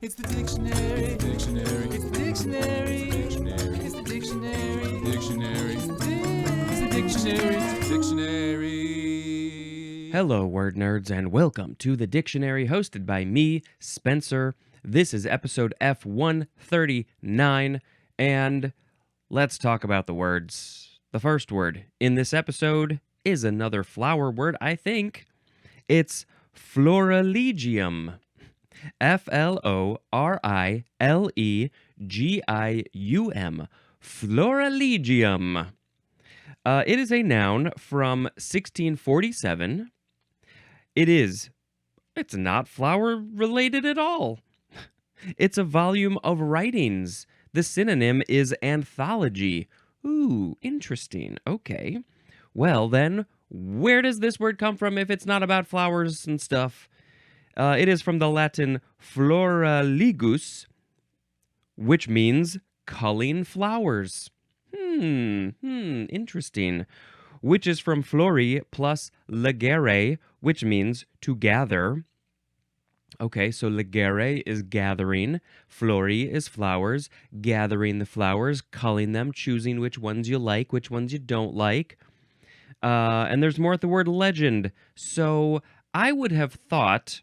It's the dictionary. Dictionary. It's the dictionary. Dictionary. It's the dictionary. Dictionary. It's the dictionary. It's the dictionary. Hello, word nerds, and welcome to the dictionary hosted by me, Spencer. This is episode F139, and let's talk about the words. The first word in this episode is another flower word, I think. It's florilegium. Florilegium. Florilegium. It is a noun from 1647. It's not flower related at all. It's a volume of writings. The synonym is anthology. Ooh, interesting. Okay. Well, then, where does this word come from if it's not about flowers and stuff? It is from the Latin florilegus, which means culling flowers. Interesting. Which is from flori plus legere, which means to gather. Okay, so legere is gathering, flori is flowers, gathering the flowers, culling them, choosing which ones you like, which ones you don't like. And there's more at the word legend. So I would have thought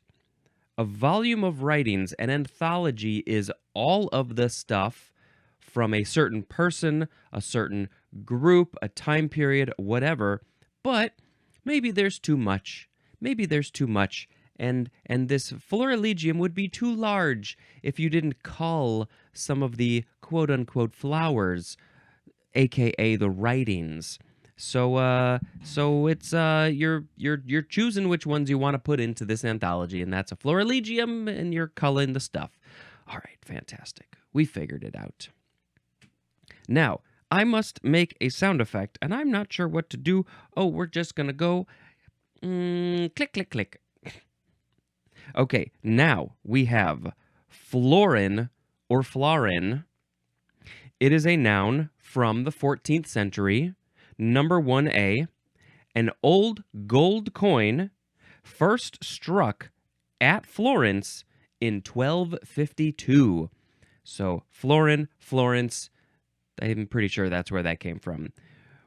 a volume of writings, an anthology, is all of the stuff from a certain person, a certain group, a time period, whatever. But maybe there's too much. And this florilegium would be too large if you didn't cull some of the quote-unquote flowers, aka the writings. So it's you're choosing which ones you want to put into this anthology, and that's a florilegium, and you're culling the stuff. All right, fantastic. We figured it out. Now, I must make a sound effect, and I'm not sure what to do. Oh, we're just gonna go click, click, click. Okay, now we have florin or florin. It is a noun from the 14th century. Number 1A, an old gold coin first struck at Florence in 1252. So florin, Florence, I'm pretty sure that's where that came from.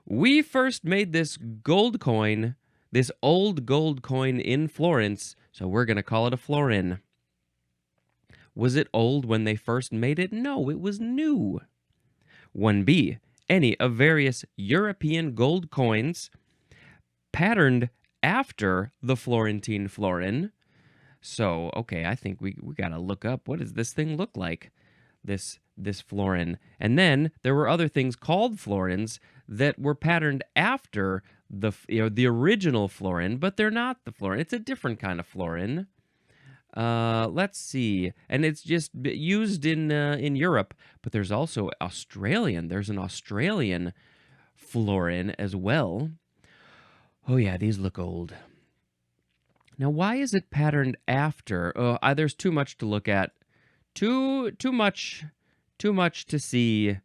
We first made this gold coin, this old gold coin in Florence, so we're going to call it a florin. Was it old when they first made it? No, it was new. 1B, any of various European gold coins patterned after the Florentine florin. So, okay, I think we got to look up, what does this thing look like? This florin. And then there were other things called florins that were patterned after the original florin, but they're not the florin. It's a different kind of florin. Let's see. And it's just used in Europe, but there's also Australian. There's an Australian florin as well. Oh yeah, these look old. Now, why is it patterned after? There's too much to look at. Too much to see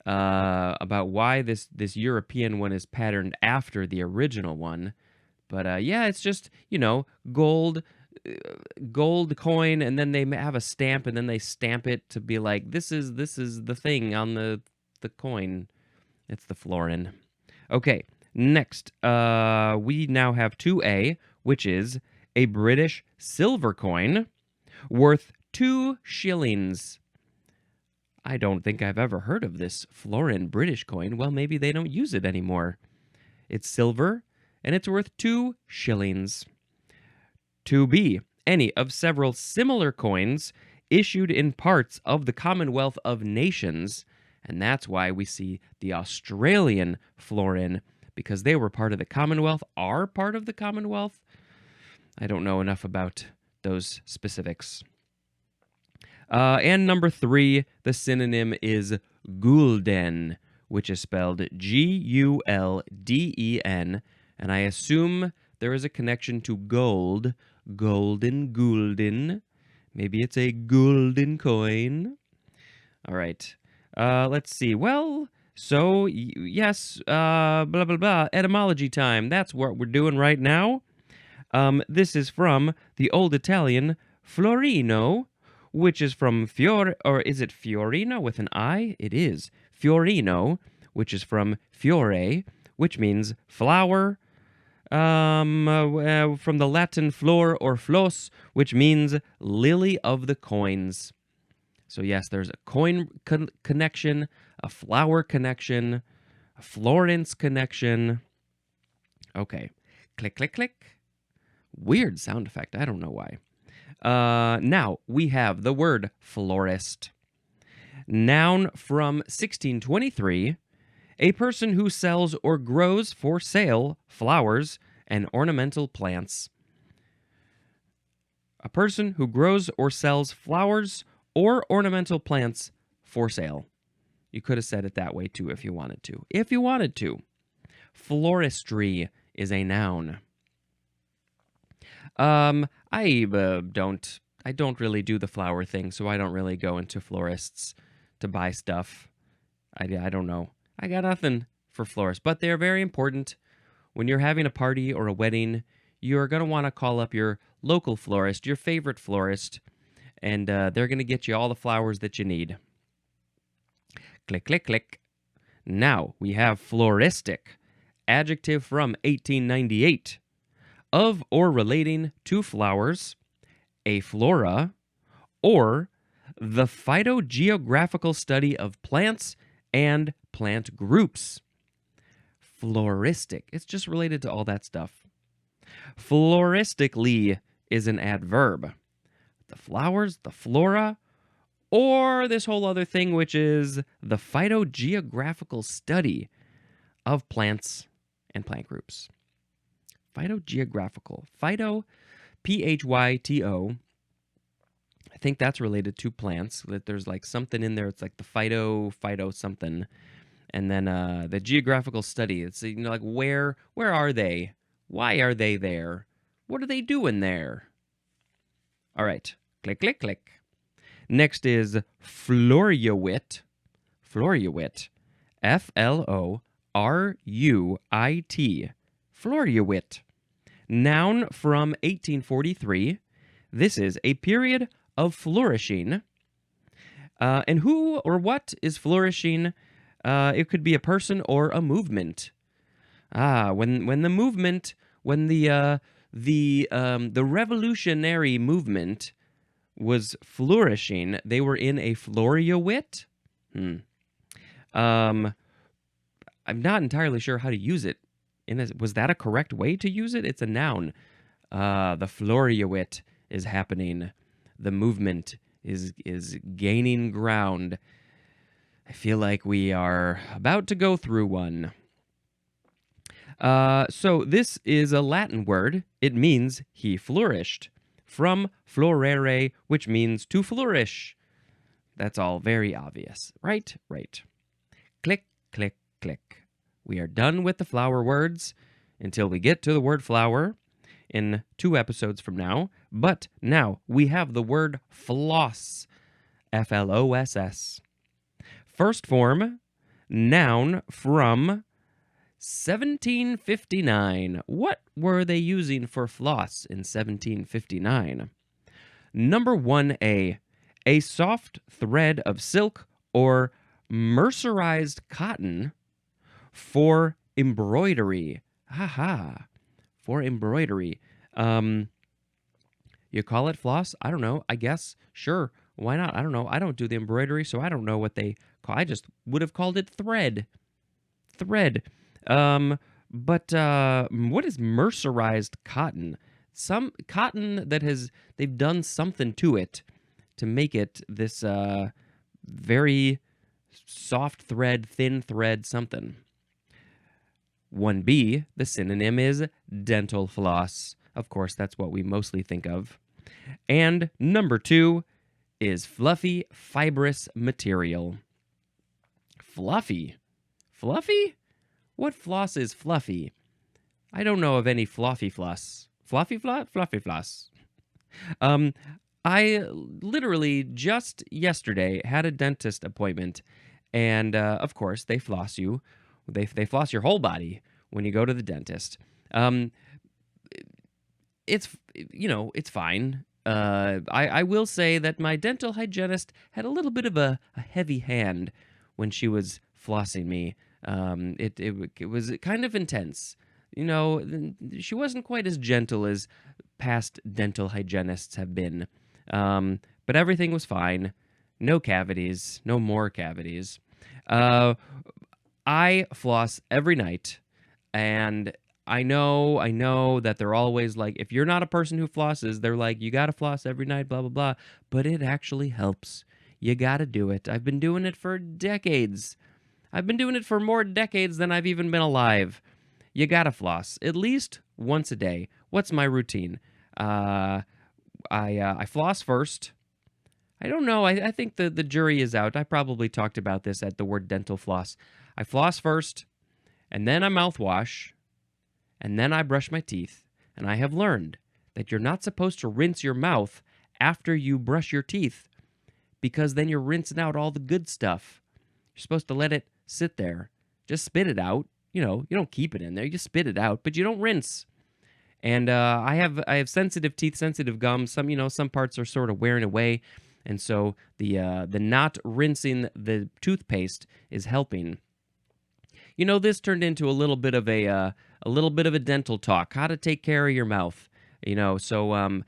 about why this European one is patterned after the original one. But yeah, it's just, gold coin, and then they have a stamp, and then they stamp it to be like, this is the thing on the coin. It's the florin. Okay, next, we now have 2A, which is a British silver coin worth 2 shillings. I don't think I've ever heard of this florin British coin. Well, maybe they don't use it anymore. It's silver, and it's worth 2 shillings. 2B, any of several similar coins issued in parts of the Commonwealth of Nations, and that's why we see the Australian florin, because they were part of the Commonwealth, are part of the Commonwealth. I don't know enough about those specifics. And number 3, the synonym is gulden, which is spelled Gulden, and I assume there is a connection to gold, gulden. Maybe it's a golden coin. All right. Let's see. Well, so, yes, blah, blah, blah, etymology time. That's what we're doing right now. This is from the Old Italian florino, which is from or is it Fiorino with an I? It is. Fiorino, which is from fiore, which means flower. From the Latin flor or flos, which means lily of the coins. So yes, there's a coin connection, a flower connection, a Florence connection. Okay, click, click, click. Weird sound effect. I don't know why. Now we have the word florist. Noun from 1623, a person who sells or grows for sale flowers and ornamental plants. A person who grows or sells flowers or ornamental plants for sale. You could have said it that way too if you wanted to. If you wanted to. Floristry is a noun. I don't really do the flower thing, so I don't really go into florists to buy stuff. I don't know. I got nothing for florists, but they're very important. When you're having a party or a wedding, you're going to want to call up your local florist, your favorite florist, and they're going to get you all the flowers that you need. Click, click, click. Now we have floristic, adjective from 1898, of or relating to flowers, a flora, or the phytogeographical study of plants and plant groups. Floristic. It's just related to all that stuff. Floristically is an adverb. The flowers, the flora, or this whole other thing, which is the phytogeographical study of plants and plant groups. Phytogeographical. Phyto, P-H-Y-T-O. I think that's related to plants. That there's like something in there. It's like the phyto something. And then the geographical study. It's like where are they? Why are they there? What are they doing there? All right. Click, click, click. Next is floruit. Floruit. F-L-O-R-U-I-T. Floruit. Noun from 1843. This is a period of flourishing. And who or what is flourishing? It could be a person or a movement. When the movement, when the revolutionary movement was flourishing, they were in a floruit. I'm not entirely sure how to use it. Was that a correct way to use it? It's a noun. The floruit is happening. The movement is gaining ground. I feel like we are about to go through one. So this is a Latin word. It means he flourished. From florere, which means to flourish. That's all very obvious. Right? Right. Click, click, click. We are done with the flower words until we get to the word flower in 2 episodes from now. But now we have the word floss. F-L-O-S-S. First form, noun from 1759. What were they using for floss in 1759? Number 1A, a soft thread of silk or mercerized cotton for embroidery. Haha, for embroidery. You call it floss? I don't know. I guess. Sure. Why not? I don't know. I don't do the embroidery, so I don't know what they call. I just would have called it thread. Thread. But what is mercerized cotton? Some cotton that they've done something to it to make it this very soft thread, thin thread, something. 1B, the synonym is dental floss. Of course, that's what we mostly think of. And number 2 is fluffy, fibrous material. Fluffy? Fluffy? What floss is fluffy? I don't know of any fluffy floss. Fluffy floss? Fluffy floss. I literally just yesterday had a dentist appointment, and of course they floss you. They floss your whole body when you go to the dentist. It's fine. I will say that my dental hygienist had a little bit of a heavy hand when she was flossing me. It was kind of intense. She wasn't quite as gentle as past dental hygienists have been. But everything was fine. No cavities, no more cavities. Uh, I floss every night, and I know that they're always like, if you're not a person who flosses, they're like, you got to floss every night, blah, blah, blah. But it actually helps. You got to do it. I've been doing it for decades. I've been doing it for more decades than I've even been alive. You got to floss at least once a day. What's my routine? I floss first. I don't know. I think the jury is out. I probably talked about this at the word dental floss. I floss first, and then I mouthwash, and then I brush my teeth. And I have learned that you're not supposed to rinse your mouth after you brush your teeth, because then you're rinsing out all the good stuff. You're supposed to let it sit there. Just spit it out. You don't keep it in there. You spit it out, but you don't rinse. And I have sensitive teeth, sensitive gums. Some parts are sort of wearing away, and so the not rinsing the toothpaste is helping. This turned into a little bit of a dental talk, how to take care of your mouth. So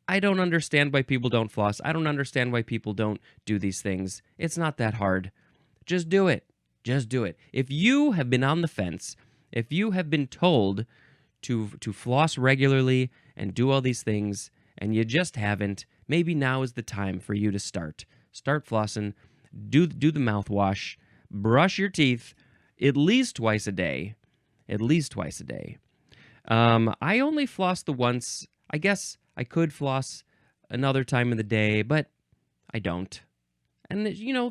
I don't understand why people don't floss. I don't understand why people don't do these things. It's not that hard. Just do it. Just do it. If you have been on the fence, if you have been told to floss regularly and do all these things, and you just haven't, maybe now is the time for you to start. Start flossing. Do the mouthwash. Brush your teeth at least twice a day. At least twice a day. I only floss the once. I guess I could floss another time in the day, but I don't. And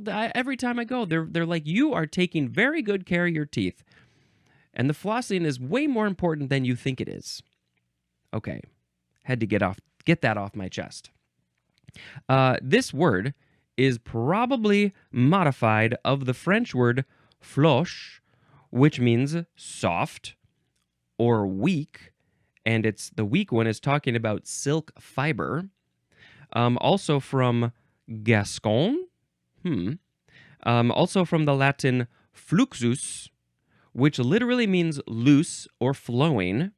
every time I go, they're like, you are taking very good care of your teeth. And the flossing is way more important than you think it is. Okay, had to get that off my chest. This word is probably modified of the French word floche, which means soft or weak, and the weak one is talking about silk fiber. Also from Gascon. Also from the Latin fluxus, which literally means loose or flowing.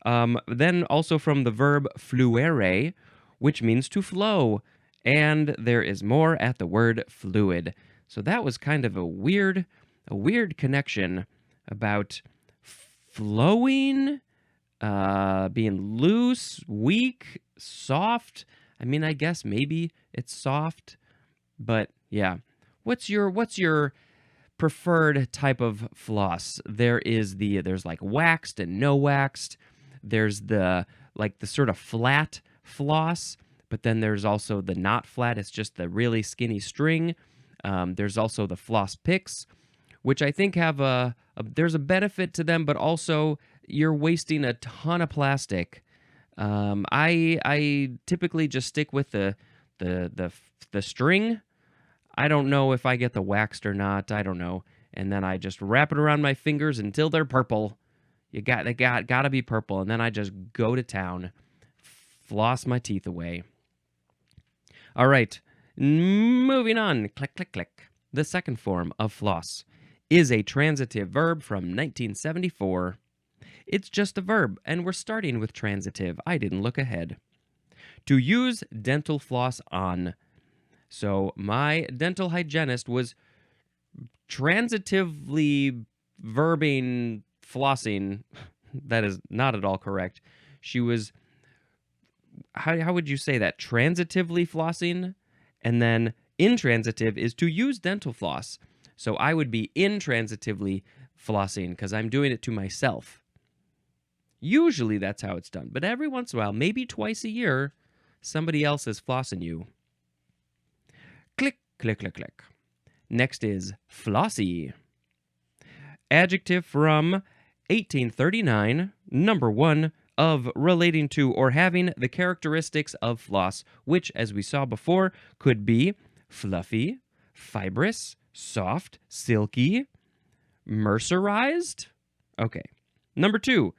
Then also from the verb fluere, which means to flow. And there is more at the word fluid. So that was kind of a weird connection about flowing, being loose, weak, soft. I mean, I guess maybe it's soft, but yeah. What's your preferred type of floss? There's like waxed and no waxed. There's the sort of flat floss, but then there's also the not flat. It's just the really skinny string. There's also the floss picks, which I think have there's a benefit to them, but also you're wasting a ton of plastic. I typically just stick with the string. I don't know if I get the waxed or not. I don't know. And then I just wrap it around my fingers until they're purple. They gotta be purple, and then I just go to town, floss my teeth away. All right, moving on. Click, click, click. The second form of floss is a transitive verb from 1974. It's just a verb, and we're starting with transitive. I didn't look ahead. To use dental floss on. So my dental hygienist was transitively verbing flossing. That is not at all correct. She was, how would you say that? Transitively flossing? And then intransitive is to use dental floss. So I would be intransitively flossing because I'm doing it to myself. Usually that's how it's done. But every once in a while, maybe twice a year, somebody else is flossing you. Click, click, click, click. Next is flossy. Adjective from 1839, number 1, of relating to or having the characteristics of floss, which, as we saw before, could be fluffy, fibrous, soft, silky, mercerized. Okay. Number 2,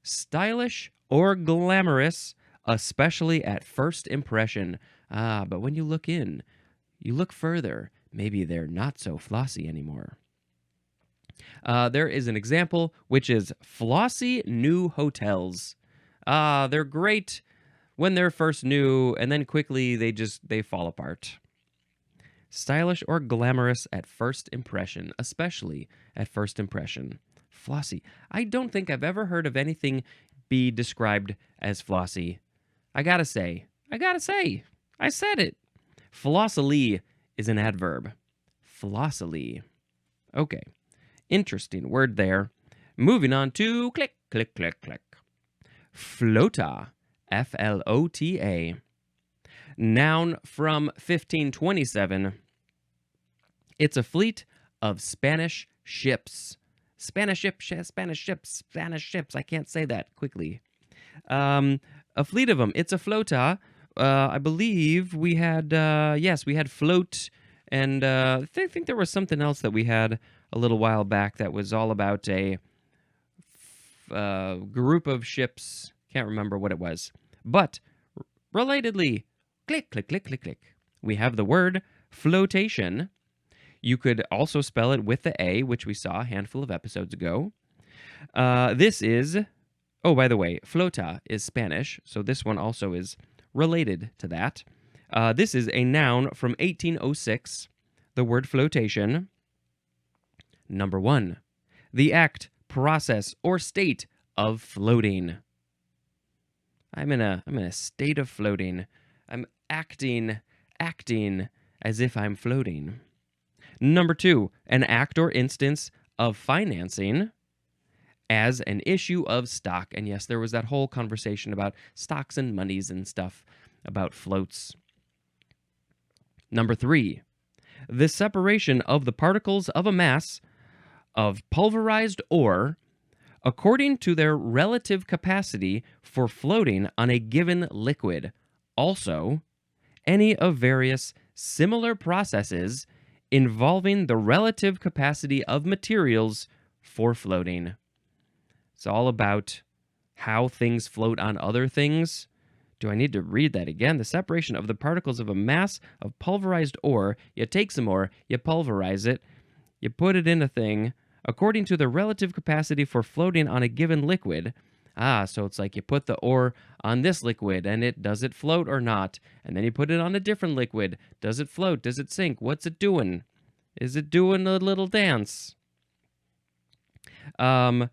stylish or glamorous especially at first impression. Ah, but when you look further, maybe they're not so flossy anymore. There is an example, which is flossy new hotels. They're great when they're first new, and then quickly they fall apart. Stylish or glamorous at first impression, especially at first impression. Flossy. I don't think I've ever heard of anything be described as flossy. I gotta say, I said it. Flossily is an adverb. Flossily. Okay. Interesting word there. Moving on to click, click, click, click. Flota. Flota. Noun from 1527. It's a fleet of Spanish ships. Spanish ships. I can't say that quickly. A fleet of them. It's a flota. I believe we had, we had float, and I think there was something else that we had a little while back that was all about a group of ships. Can't remember what it was. But, relatedly, click, click, click, click, click. We have the word flotation. You could also spell it with the A, which we saw a handful of episodes ago. This is, oh, by the way, flota is Spanish, so this one also is related to that. This is a noun from 1806, the word flotation. Number 1, the act, process, or state of floating. I'm in a state of floating. I'm acting as if I'm floating. Number 2, an act or instance of financing as an issue of stock. And yes, there was that whole conversation about stocks and monies and stuff about floats. Number 3, the separation of the particles of a mass of pulverized ore according to their relative capacity for floating on a given liquid. Also, any of various similar processes involving the relative capacity of materials for floating. It's all about how things float on other things. Do I need to read that again? The separation of the particles of a mass of pulverized ore. You take some ore, you pulverize it, you put it in a thing, according to the relative capacity for floating on a given liquid. So it's like you put the ore on this liquid, and does it float or not? And then you put it on a different liquid. Does it float? Does it sink? What's it doing? Is it doing a little dance? I've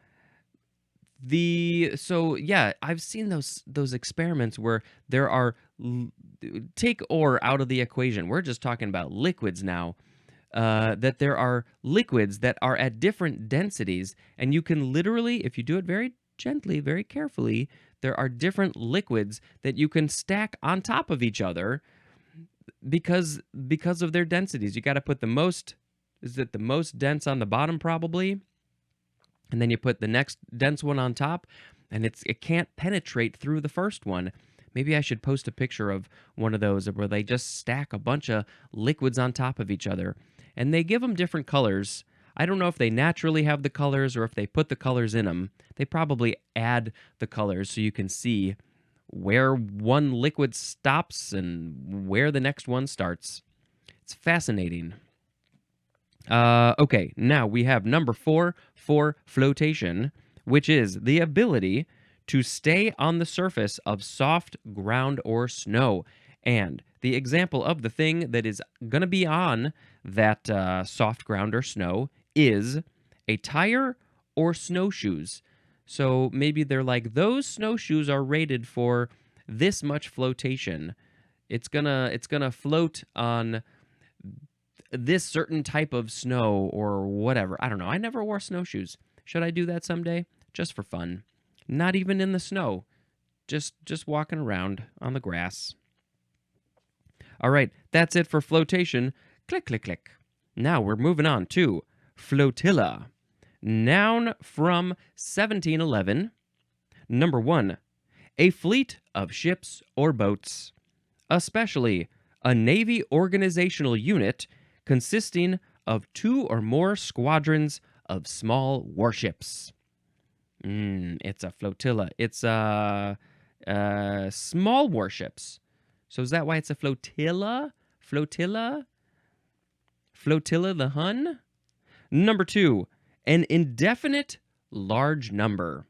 seen those experiments where there are take ore out of the equation. We're just talking about liquids now. That there are liquids that are at different densities, and you can literally, if you do it very gently, very carefully, there are different liquids that you can stack on top of each other because of their densities. You got to put the most dense on the bottom probably, and then you put the next dense one on top, and it can't penetrate through the first one. Maybe I should post a picture of one of those where they just stack a bunch of liquids on top of each other. And they give them different colors. I don't know if they naturally have the colors or if they put the colors in them. They probably add the colors so you can see where one liquid stops and where the next one starts. It's fascinating. Okay, now we have number 4 for flotation, which is the ability to stay on the surface of soft ground or snow. And the example of the thing that is going to be on that soft ground or snow is a tire or snowshoes. So maybe they're like, those snowshoes are rated for this much flotation. It's gonna float on this certain type of snow or whatever. I don't know. I never wore snowshoes. Should I do that someday? Just for fun. Not even in the snow. Just walking around on the grass. All right, that's it for flotation. Click, click, click. Now we're moving on to flotilla. Noun from 1711. Number 1, a fleet of ships or boats, especially a Navy organizational unit consisting of 2 or more squadrons of small warships. It's a flotilla. It's small warships. So is that why it's a flotilla? Flotilla? Flotilla the Hun? Number 2, an indefinite large number.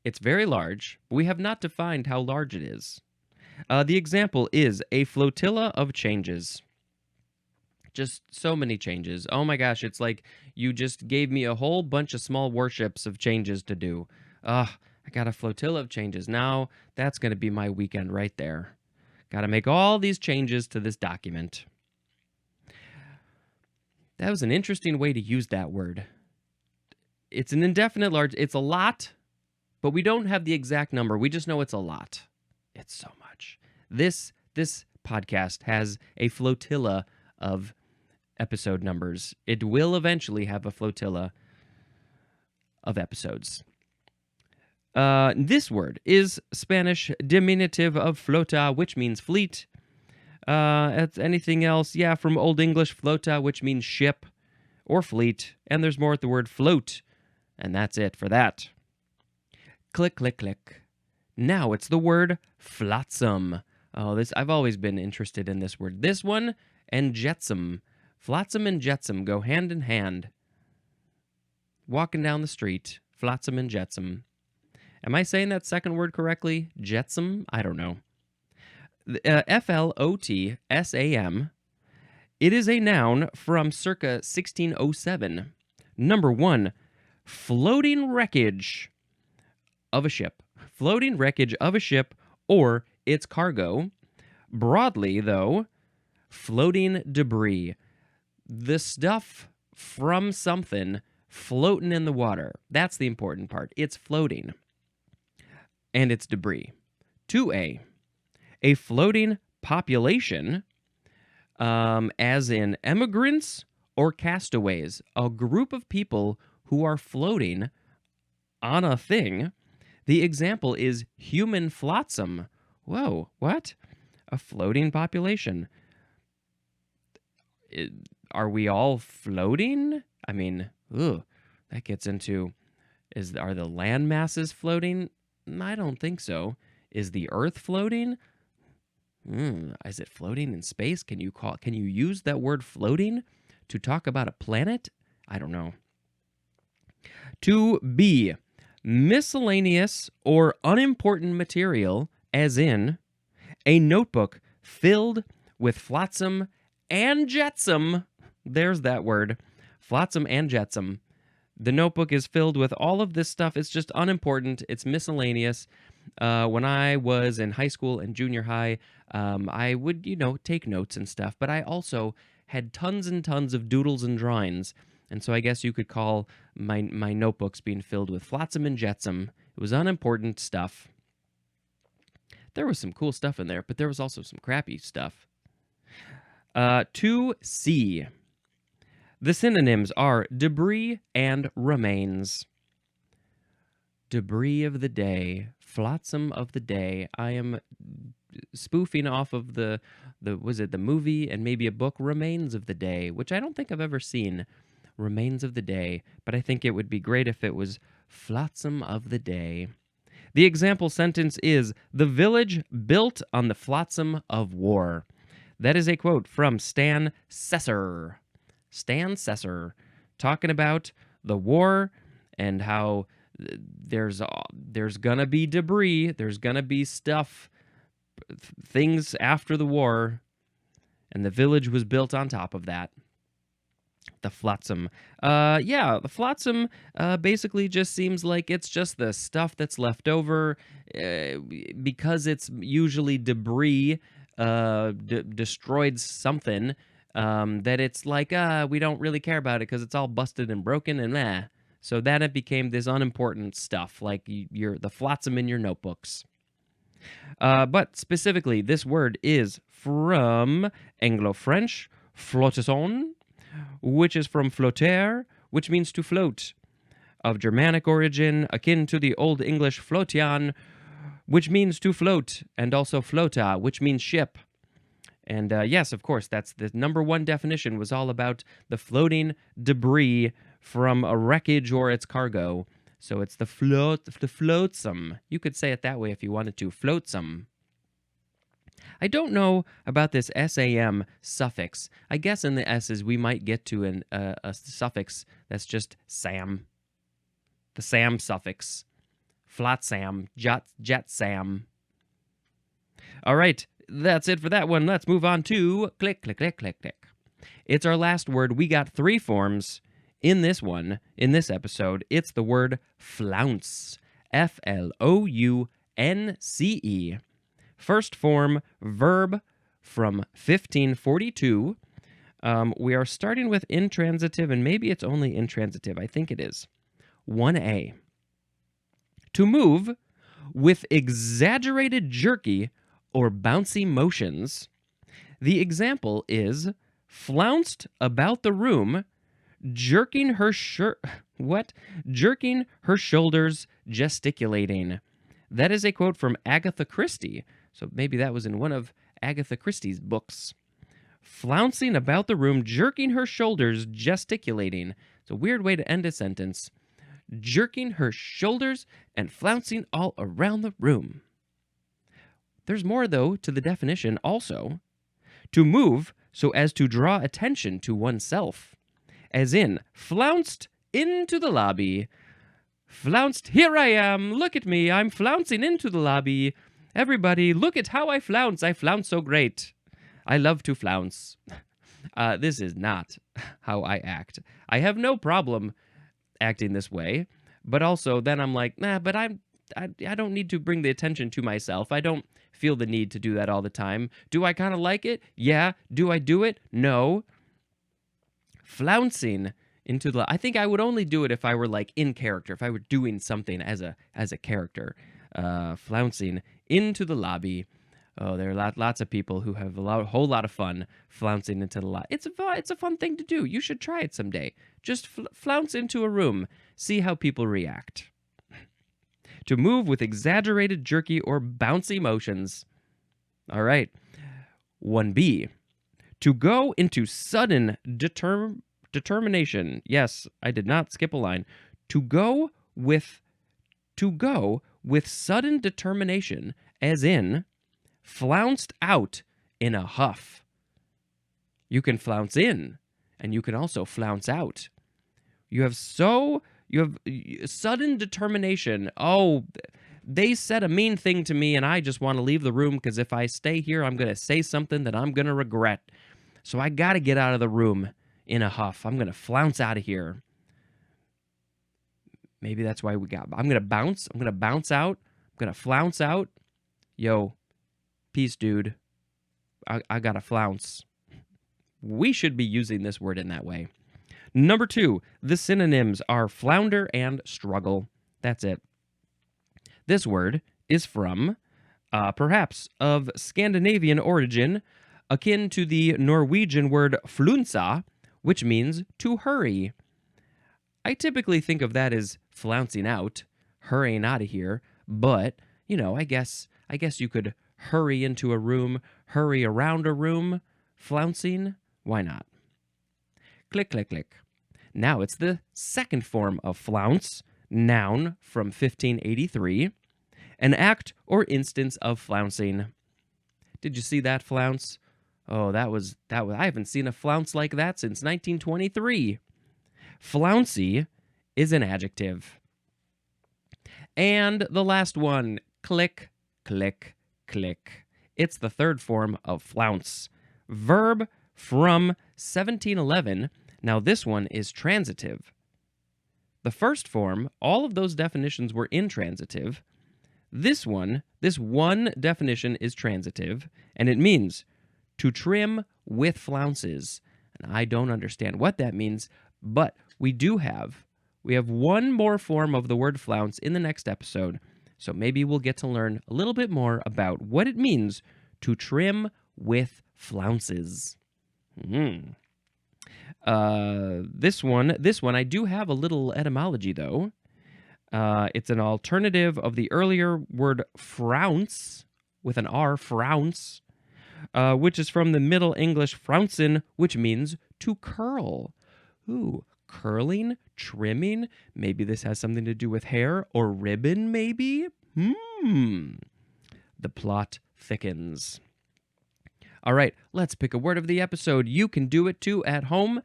It's very large, but we have not defined how large it is. The example is a flotilla of changes. Just so many changes. Oh my gosh, it's like you just gave me a whole bunch of small warships of changes to do. I got a flotilla of changes. Now that's going to be my weekend right there. Got to make all these changes to this document. That was an interesting way to use that word. It's an indefinite large. It's a lot, but we don't have the exact number. We just know it's a lot. It's so much. This podcast has a flotilla of episode numbers. It will eventually have a flotilla of episodes. This word is Spanish diminutive of flota, which means fleet. Anything else? Yeah, from Old English, flota, which means ship or fleet. And there's more at the word float. And that's it for that. Click, click, click. Now it's the word flotsam. I've always been interested in this word. This one and jetsam. Flotsam and jetsam go hand in hand. Walking down the street, flotsam and jetsam. Am I saying that second word correctly? Jetsam? I don't know. Flotsam. It is a noun from circa 1607. Number 1, floating wreckage of a ship. Floating wreckage of a ship or its cargo. Broadly, though, floating debris. The stuff from something floating in the water. That's the important part. It's floating. And it's debris. 2A. A floating population, as in emigrants or castaways. A group of people who are floating on a thing. The example is human flotsam. Whoa, what? A floating population. Are we all floating? I mean, that gets into, are the land masses floating? I don't think so. Is the Earth floating? Is it floating in space? Can you use that word floating to talk about a planet? I don't know. 2B, miscellaneous or unimportant material, as in a notebook filled with flotsam and jetsam. There's that word. Flotsam and jetsam. The notebook is filled with all of this stuff. It's just unimportant. It's miscellaneous. When I was in high school and junior high, I would, take notes and stuff, but I also had tons and tons of doodles and drawings. And so I guess you could call my notebooks being filled with flotsam and jetsam. It was unimportant stuff. There was some cool stuff in there, but there was also some crappy stuff. 2C. The synonyms are debris and remains. Debris of the day, flotsam of the day. I am spoofing off of the movie and maybe a book, Remains of the Day, which I don't think I've ever seen. Remains of the Day, but I think it would be great if it was flotsam of the day. The example sentence is, the village built on the flotsam of war. That is a quote from Stan Sesser. Stan Sesser, talking about the war and how there's gonna be debris, there's gonna be stuff, things after the war, and the village was built on top of that. The flotsam. The flotsam basically just seems like it's just the stuff that's left over because it's usually debris, destroyed something, that it's like, we don't really care about it because it's all busted and broken and meh. So then it became this unimportant stuff, like the flotsam in your notebooks. But specifically, this word is from Anglo-French, flottisson, which is from flotter, which means to float, of Germanic origin, akin to the Old English flotian, which means to float, and also flota, which means ship. And yes, of course, that's the number 1 definition, was all about the floating debris from a wreckage or its cargo. So it's the floatsome. You could say it that way if you wanted to, floatsome. I don't know about this SAM suffix. I guess in the S's we might get to a suffix that's just Sam. The Sam suffix. Flotsam, jetsam. All right, that's it for that one. Let's move on to click, click, click, click, click. It's our last word. We got 3 forms in this one, in this episode. It's the word flounce. Flounce. First form, verb from 1542. We are starting with intransitive, and maybe it's only intransitive. I think it is. 1A. To move with exaggerated jerky or bouncy motions. The example is flounced about the room, jerking her shoulders, gesticulating. That is a quote from Agatha Christie. So maybe that was in one of Agatha Christie's books. Flouncing about the room, jerking her shoulders, gesticulating. It's a weird way to end a sentence. Jerking her shoulders and flouncing all around the room. There's more, though, to the definition also. To move so as to draw attention to oneself. As in, flounced into the lobby. Flounced, here I am, look at me, I'm flouncing into the lobby. Everybody, look at how I flounce so great. I love to flounce. This is not how I act. I have no problem acting this way, but also then I'm like, nah, but I don't need to bring the attention to myself. I don't feel the need to do that all the time. Do I kind of like it? Yeah. Do I do it? No. Flouncing into the... I think I would only do it if I were like in character, if I were doing something as a character. Flouncing into the lobby. Oh, there are lots of people who have a whole lot of fun flouncing into the lobby. It's a fun thing to do. You should try it someday. Just flounce into a room. See how people react. To move with exaggerated, jerky, or bouncy motions. All right. 1B. To go into sudden determination. Yes, I did not skip a line. To go with sudden determination, as in flounced out in a huff. You can flounce in, and you can also flounce out. You have sudden determination. Oh, they said a mean thing to me, and I just want to leave the room because if I stay here, I'm going to say something that I'm going to regret. So I got to get out of the room in a huff. I'm going to flounce out of here. Maybe that's why I'm going to bounce. I'm going to bounce out. I'm going to flounce out. Yo, peace, dude. I got to flounce. We should be using this word in that way. Number 2, the synonyms are flounder and struggle. That's it. This word is from, perhaps, of Scandinavian origin, akin to the Norwegian word flunsa, which means to hurry. I typically think of that as flouncing out, hurrying out of here, but, I guess you could hurry into a room, hurry around a room, flouncing, why not? Click, click, click. Now it's the second form of flounce, noun from 1583, an act or instance of flouncing. Did you see that flounce? Oh, that was I haven't seen a flounce like that since 1923. Flouncy is an adjective. And the last one, click, click, click. It's the third form of flounce. Verb from 1711. Now this one is transitive. The first form, all of those definitions were intransitive. This one definition is transitive, and it means to trim with flounces. And I don't understand what that means, but we have one more form of the word flounce in the next episode, so maybe we'll get to learn a little bit more about what it means to trim with flounces. This one, I do have a little etymology, though. It's an alternative of the earlier word frounce, with an R, frounce, which is from the Middle English frouncen, which means to curl. Ooh, curling trimming. Maybe this has something to do with hair or ribbon, maybe? The plot thickens. All right, let's pick a word of the episode. You can do it too at home.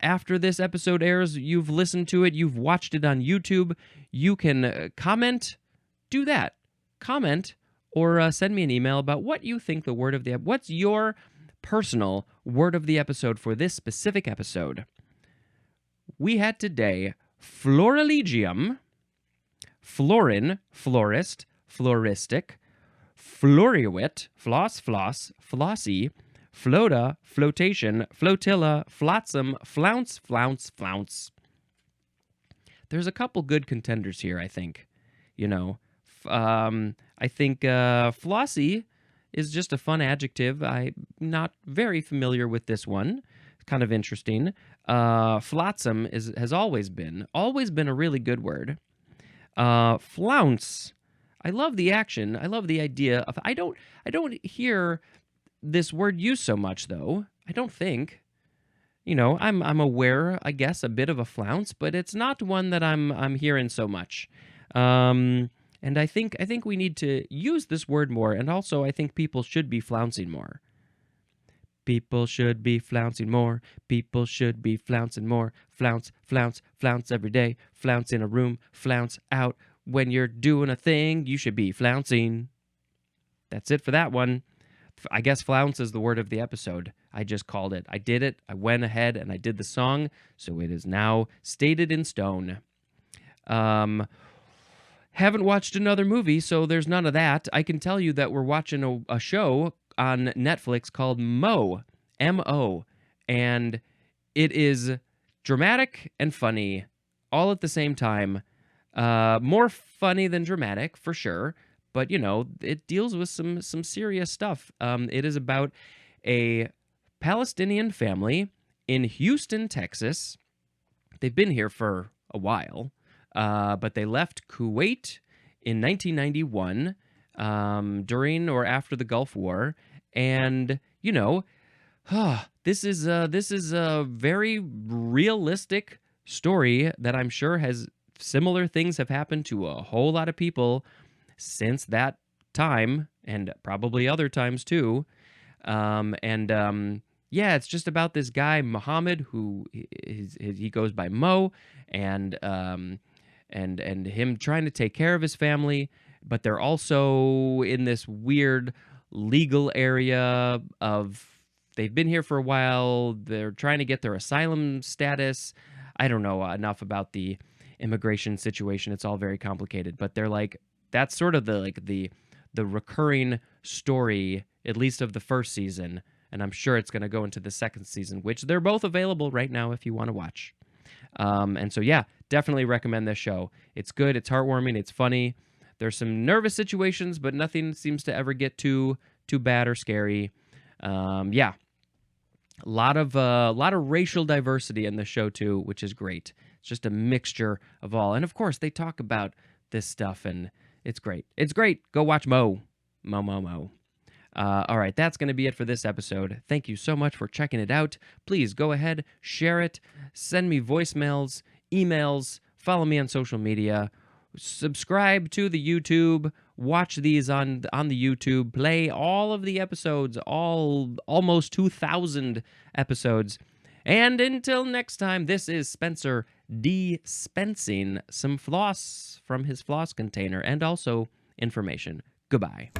After this episode airs, you've listened to it, you've watched it on YouTube, you can comment, do that. Comment or send me an email about what you think the word of the what's your personal word of the episode for this specific episode. We had today florilegium, florin, florist, floristic, floriwit, floss, flossy, flota, flotation, flotilla, flotsam, flounce, flounce. There's a couple good contenders here, I think. I think flossy is just a fun adjective. I'm not very familiar with this one. It's kind of interesting. Flotsam has always been a really good word. Flounce. I love the action. I love the idea of. I don't hear this word used so much, though. I don't think. I'm aware, I guess, a bit of a flounce, but it's not one that I'm hearing so much. And I think we need to use this word more, and also I think people should be flouncing more. People should be flouncing more. People should be flouncing more. Flounce, flounce, flounce every day. Flounce in a room. Flounce out. When you're doing a thing, you should be flouncing. That's it for that one. I guess flounce is the word of the episode. I just called it. I did it. I went ahead and I did the song, so it is now stated in stone. Haven't watched another movie, so there's none of that. I can tell you that we're watching a show on Netflix called Mo, M-O, and it is dramatic and funny all at the same time. More funny than dramatic, for sure, but, it deals with some serious stuff. It is about a Palestinian family in Houston, Texas. They've been here for a while, but they left Kuwait in 1991 during or after the Gulf War. And, this is a very realistic story that I'm sure has similar things have happened to a whole lot of people since that time, and probably other times too. Yeah, it's just about this guy Muhammad who he goes by Mo, and him trying to take care of his family, but they're also in this weird legal area of they've been here for a while. They're trying to get their asylum status. I don't know enough about the immigration situation. It's all very complicated, but they're like, that's sort of the recurring story, at least of the first season, and I'm sure it's going to go into the second season, which they're both available right now if you want to watch. And so, yeah, definitely recommend this show. It's good, it's heartwarming, it's funny. There's some nervous situations, but nothing seems to ever get too bad or scary. Yeah, a lot of racial diversity in the show too, which is great. It's just a mixture of all, and of course they talk about this stuff, and it's great. It's great. Go watch Mo. All right, that's going to be it for this episode. Thank you so much for checking it out. Please go ahead, share it, send me voicemails, emails, follow me on social media, subscribe to the YouTube, watch these on the YouTube, play all of the episodes, almost 2,000 episodes. And until next time, this is Spencer dispensing some floss from his floss container and also information. Goodbye.